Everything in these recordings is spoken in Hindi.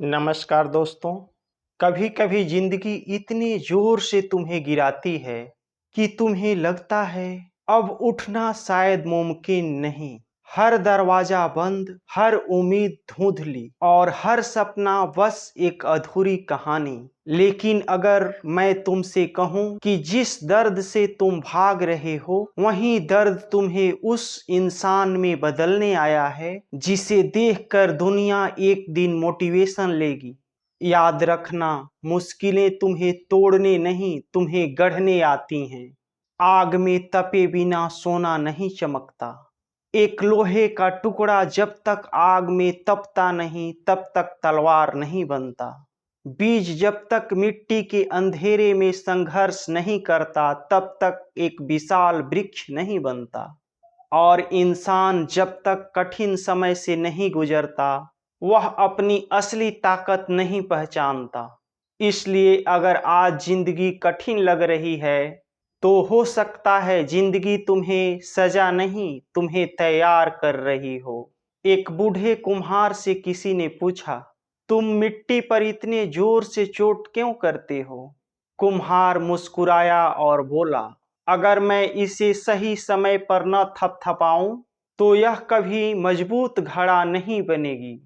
नमस्कार दोस्तों। कभी कभी जिंदगी इतनी जोर से तुम्हें गिराती है कि तुम्हें लगता है अब उठना शायद मुमकिन नहीं। हर दरवाजा बंद, हर उम्मीद धुंधली और हर सपना बस एक अधूरी कहानी। लेकिन अगर मैं तुमसे कहूं कि जिस दर्द से तुम भाग रहे हो वही दर्द तुम्हें उस इंसान में बदलने आया है जिसे देखकर दुनिया एक दिन मोटिवेशन लेगी। याद रखना, मुश्किलें तुम्हें तोड़ने नहीं तुम्हें गढ़ने आती हैं। आग में तपे बिना सोना नहीं चमकता। एक लोहे का टुकड़ा जब तक आग में तपता नहीं तब तक तलवार नहीं बनता। बीज जब तक मिट्टी के अंधेरे में संघर्ष नहीं करता तब तक एक विशाल वृक्ष नहीं बनता। और इंसान जब तक कठिन समय से नहीं गुजरता वह अपनी असली ताकत नहीं पहचानता। इसलिए अगर आज जिंदगी कठिन लग रही है तो हो सकता है जिंदगी तुम्हें सजा नहीं तुम्हें तैयार कर रही हो। एक बूढ़े कुम्हार से किसी ने पूछा, तुम मिट्टी पर इतने जोर से चोट क्यों करते हो? कुम्हार मुस्कुराया और बोला, अगर मैं इसे सही समय पर न थपथपाऊं तो यह कभी मजबूत घड़ा नहीं बनेगी।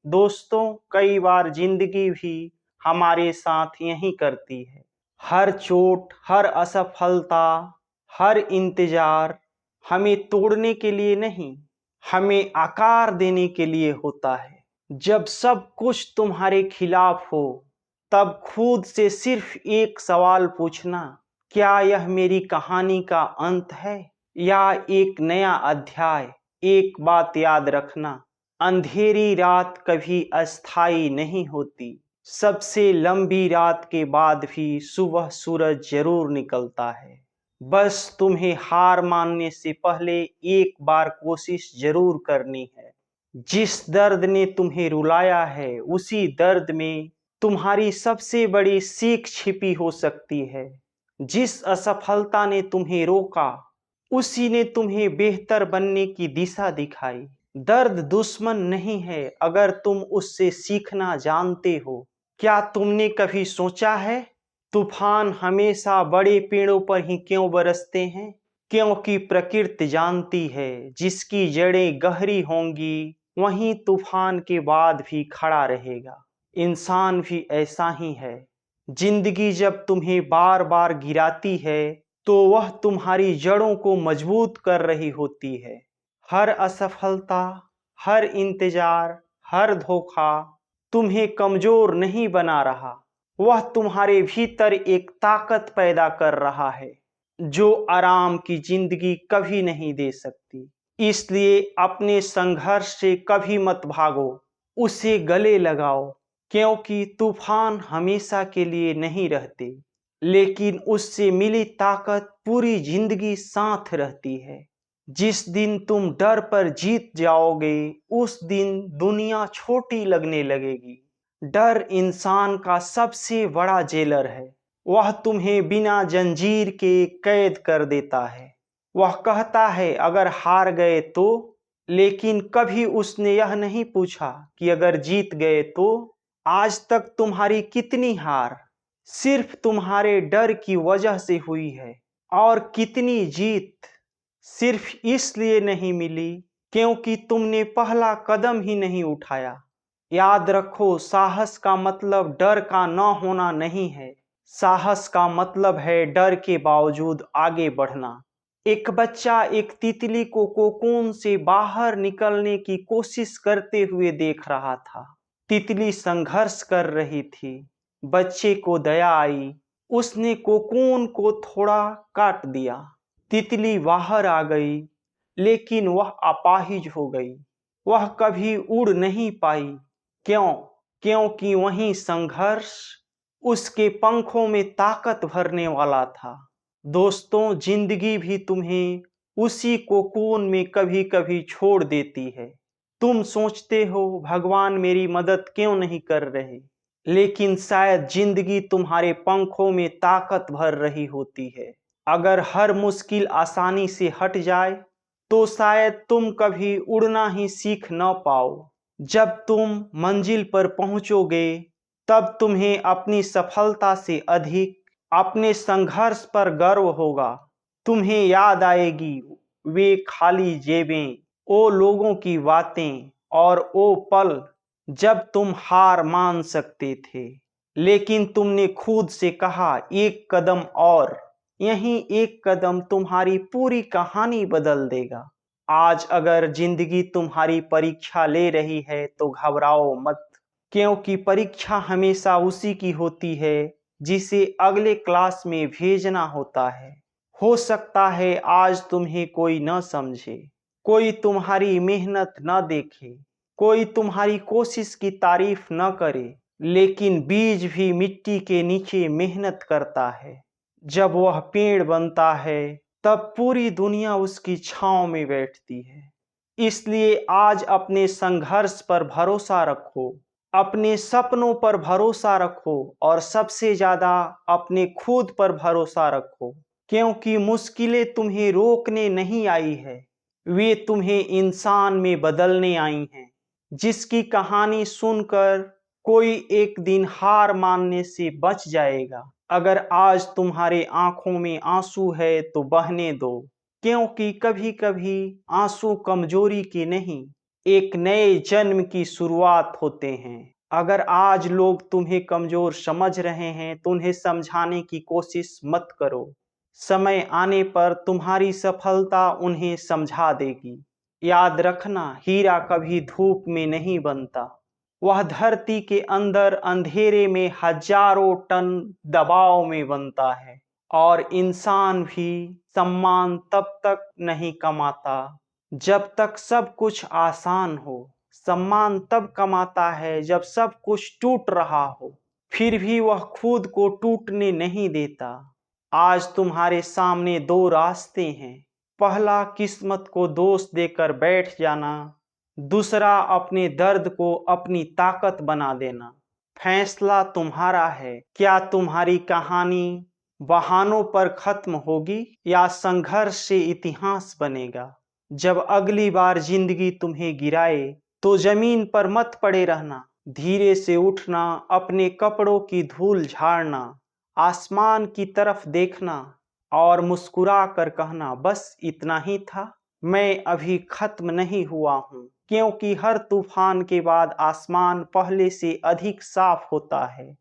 दोस्तों, कई बार जिंदगी भी हमारे साथ यही करती है। हर चोट, हर असफलता, हर इंतजार हमें तोड़ने के लिए नहीं, हमें आकार देने के लिए होता है। जब सब कुछ तुम्हारे खिलाफ हो तब खुद से सिर्फ एक सवाल पूछना, क्या यह मेरी कहानी का अंत है या एक नया अध्याय? एक बात याद रखना, अंधेरी रात कभी अस्थाई नहीं होती। सबसे लंबी रात के बाद भी सुबह सूरज जरूर निकलता है। बस तुम्हें हार मानने से पहले एक बार कोशिश जरूर करनी है। जिस दर्द ने तुम्हें रुलाया है उसी दर्द में तुम्हारी सबसे बड़ी सीख छिपी हो सकती है। जिस असफलता ने तुम्हें रोका उसी ने तुम्हें बेहतर बनने की दिशा दिखाई। दर्द दुश्मन नहीं है अगर तुम उससे सीखना जानते हो। क्या तुमने कभी सोचा है तूफान हमेशा बड़े पेड़ों पर ही क्यों बरसते हैं? क्योंकि प्रकृति जानती है जिसकी जड़ें गहरी होंगी वहीं तूफान के बाद भी खड़ा रहेगा। इंसान भी ऐसा ही है। जिंदगी जब तुम्हें बार बार गिराती है तो वह तुम्हारी जड़ों को मजबूत कर रही होती है। हर असफलता, हर इंतजार, हर धोखा तुम्हें कमजोर नहीं बना रहा, वह तुम्हारे भीतर एक ताकत पैदा कर रहा है जो आराम की जिंदगी कभी नहीं दे सकती। इसलिए अपने संघर्ष से कभी मत भागो, उसे गले लगाओ। क्योंकि तूफान हमेशा के लिए नहीं रहते, लेकिन उससे मिली ताकत पूरी जिंदगी साथ रहती है। जिस दिन तुम डर पर जीत जाओगे उस दिन दुनिया छोटी लगने लगेगी। डर इंसान का सबसे बड़ा जेलर है। वह तुम्हें बिना जंजीर के कैद कर देता है। वह कहता है अगर हार गए तो, लेकिन कभी उसने यह नहीं पूछा कि अगर जीत गए तो। आज तक तुम्हारी कितनी हार सिर्फ तुम्हारे डर की वजह से हुई है और कितनी जीत सिर्फ इसलिए नहीं मिली क्योंकि तुमने पहला कदम ही नहीं उठाया। याद रखो, साहस का मतलब डर का न होना नहीं है। साहस का मतलब है डर के बावजूद आगे बढ़ना। एक बच्चा एक तितली को कोकून से बाहर निकलने की कोशिश करते हुए देख रहा था। तितली संघर्ष कर रही थी। बच्चे को दया आई, उसने कोकून को थोड़ा काट दिया। तितली बाहर आ गई, लेकिन वह अपाहिज हो गई। वह कभी उड़ नहीं पाई। क्यों? क्योंकि वही संघर्ष उसके पंखों में ताकत भरने वाला था। दोस्तों, जिंदगी भी तुम्हें उसी कोकून में कभी कभी छोड़ देती है। तुम सोचते हो भगवान मेरी मदद क्यों नहीं कर रहे, लेकिन शायद जिंदगी तुम्हारे पंखों में ताकत भर रही होती है। अगर हर मुश्किल आसानी से हट जाए तो शायद तुम कभी उड़ना ही सीख न पाओ। जब तुम मंजिल पर पहुंचोगे तब तुम्हें अपनी सफलता से अधिक अपने संघर्ष पर गर्व होगा। तुम्हें याद आएगी वे खाली जेबें, ओ लोगों की बातें और ओ पल जब तुम हार मान सकते थे, लेकिन तुमने खुद से कहा एक कदम और। यही एक कदम तुम्हारी पूरी कहानी बदल देगा। आज अगर जिंदगी तुम्हारी परीक्षा ले रही है तो घबराओ मत, क्योंकि परीक्षा हमेशा उसी की होती है जिसे अगले क्लास में भेजना होता है। हो सकता है आज तुम्हें कोई न समझे, कोई तुम्हारी मेहनत न देखे, कोई तुम्हारी कोशिश की तारीफ न करे, लेकिन बीज भी मिट्टी के नीचे मेहनत करता है। जब वह पेड़ बनता है तब पूरी दुनिया उसकी छांव में बैठती है। इसलिए आज अपने संघर्ष पर भरोसा रखो, अपने सपनों पर भरोसा रखो और सबसे ज्यादा अपने खुद पर भरोसा रखो, क्योंकि मुश्किलें तुम्हें रोकने नहीं आई है, वे तुम्हें इंसान में बदलने आई हैं, जिसकी कहानी सुनकर कोई एक दिन हार मानने से बच जाएगा। अगर आज तुम्हारे आंखों में आंसू है तो बहने दो, क्योंकि कभी कभी आंसू कमजोरी के नहीं, एक नए जन्म की शुरुआत होते हैं। अगर आज लोग तुम्हें कमजोर समझ रहे हैं तो उन्हें समझाने की कोशिश मत करो। समय आने पर तुम्हारी सफलता उन्हें समझा देगी। याद रखना, हीरा कभी धूप में नहीं बनता, वह धरती के अंदर अंधेरे में हजारों टन दबाव में बनता है। और इंसान भी सम्मान तब तक नहीं कमाता जब तक सब कुछ आसान हो। सम्मान तब कमाता है जब सब कुछ टूट रहा हो, फिर भी वह खुद को टूटने नहीं देता। आज तुम्हारे सामने दो रास्ते हैं। पहला, किस्मत को दोष देकर बैठ जाना, दूसरा अपने दर्द को अपनी ताकत बना देना। फैसला तुम्हारा है। क्या तुम्हारी कहानी बहानों पर खत्म होगी या संघर्ष से इतिहास बनेगा? जब अगली बार जिंदगी तुम्हें गिराए तो जमीन पर मत पड़े रहना, धीरे से उठना, अपने कपड़ों की धूल झाड़ना, आसमान की तरफ देखना और मुस्कुरा कर कहना, बस इतना ही था, मैं अभी खत्म नहीं हुआ हूँ। क्योंकि हर तूफान के बाद आसमान पहले से अधिक साफ होता है।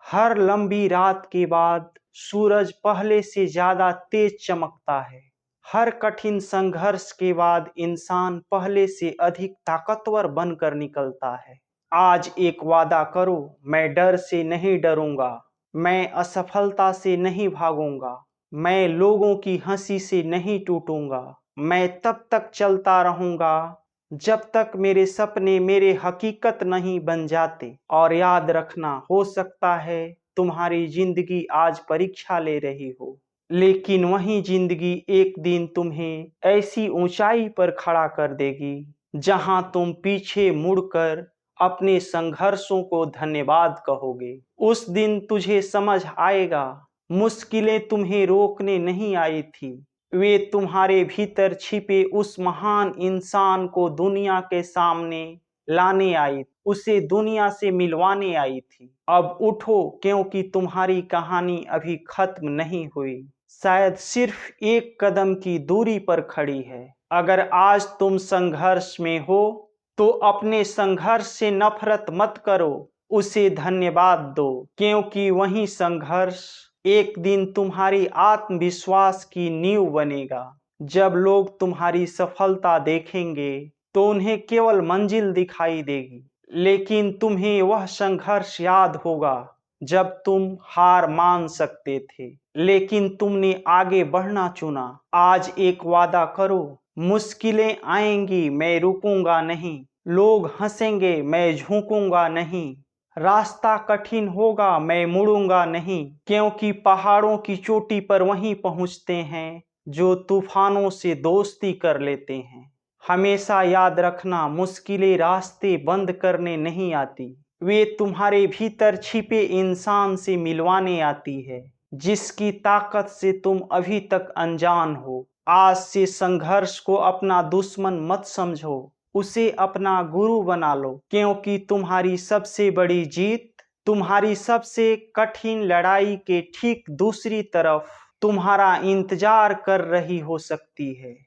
हर लंबी रात के बाद सूरज पहले से ज्यादा तेज चमकता है। हर कठिन संघर्ष के बाद इंसान पहले से अधिक ताकतवर बनकर निकलता है। आज एक वादा करो, मैं डर से नहीं डरूंगा, मैं असफलता से नहीं भागूंगा, मैं लोगों की हंसी से नहीं टूटूंगा, मैं तब तक चलता रहूंगा जब तक मेरे सपने मेरे हकीकत नहीं बन जाते। और याद रखना, हो सकता है तुम्हारी जिंदगी आज परीक्षा ले रही हो, लेकिन वही जिंदगी एक दिन तुम्हें ऐसी ऊंचाई पर खड़ा कर देगी जहां तुम पीछे मुड़कर अपने संघर्षों को धन्यवाद कहोगे। उस दिन तुझे समझ आएगा, मुश्किलें तुम्हें रोकने नहीं आई थी, वे तुम्हारे भीतर छिपे उस महान इंसान को दुनिया के सामने लाने आई, उसे दुनिया से मिलवाने आई थी। अब उठो, क्योंकि तुम्हारी कहानी अभी खत्म नहीं हुई, शायद सिर्फ एक कदम की दूरी पर खड़ी है। अगर आज तुम संघर्ष में हो तो अपने संघर्ष से नफरत मत करो, उसे धन्यवाद दो, क्योंकि वही संघर्ष एक दिन तुम्हारी आत्मविश्वास की नींव बनेगा। जब लोग तुम्हारी सफलता देखेंगे तो उन्हें केवल मंजिल दिखाई देगी, लेकिन तुम्हें वह संघर्ष याद होगा जब तुम हार मान सकते थे, लेकिन तुमने आगे बढ़ना चुना। आज एक वादा करो, मुश्किलें आएंगी, मैं रुकूंगा नहीं, लोग हंसेंगे, मैं झुकूंगा नहीं, रास्ता कठिन होगा, मैं मुड़ूंगा नहीं, क्योंकि पहाड़ों की चोटी पर वहीं पहुंचते हैं जो तूफानों से दोस्ती कर लेते हैं। हमेशा याद रखना, मुश्किलें रास्ते बंद करने नहीं आती, वे तुम्हारे भीतर छिपे इंसान से मिलवाने आती है, जिसकी ताकत से तुम अभी तक अनजान हो। आज से संघर्ष को अपना दुश्मन मत समझो, उसे अपना गुरु बना लो, क्योंकि तुम्हारी सबसे बड़ी जीत तुम्हारी सबसे कठिन लड़ाई के ठीक दूसरी तरफ तुम्हारा इंतजार कर रही हो सकती है।